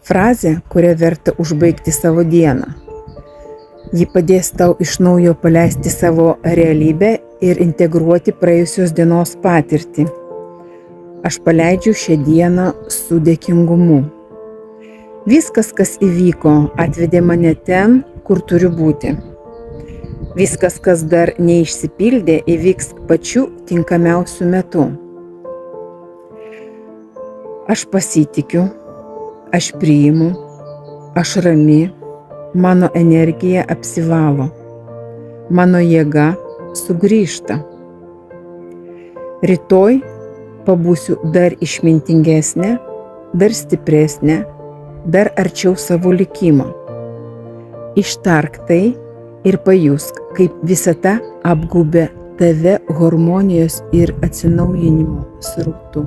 Frazė, kurią verta užbaigti savo dieną. Ji padės tau iš naujo paleisti savo realybę ir integruoti praėjusios dienos patirtį. Aš paleidžiu šią dieną su dėkingumu. Viskas, kas įvyko, atvedė mane ten, kur turiu būti. Viskas, kas dar neišsipildė, įvyks pačiu tinkamiausiu metu. Aš pasitikiu, aš priimu, aš rami, mano energija apsivalo, mano jėga sugrįžta. Rytoj pabūsiu dar išmintingesnė, dar stipresnė, dar arčiau savo likimo. Ištark tai ir pajusk, kaip visata apgaubia tave harmonijos ir atsinaujinimo srautu.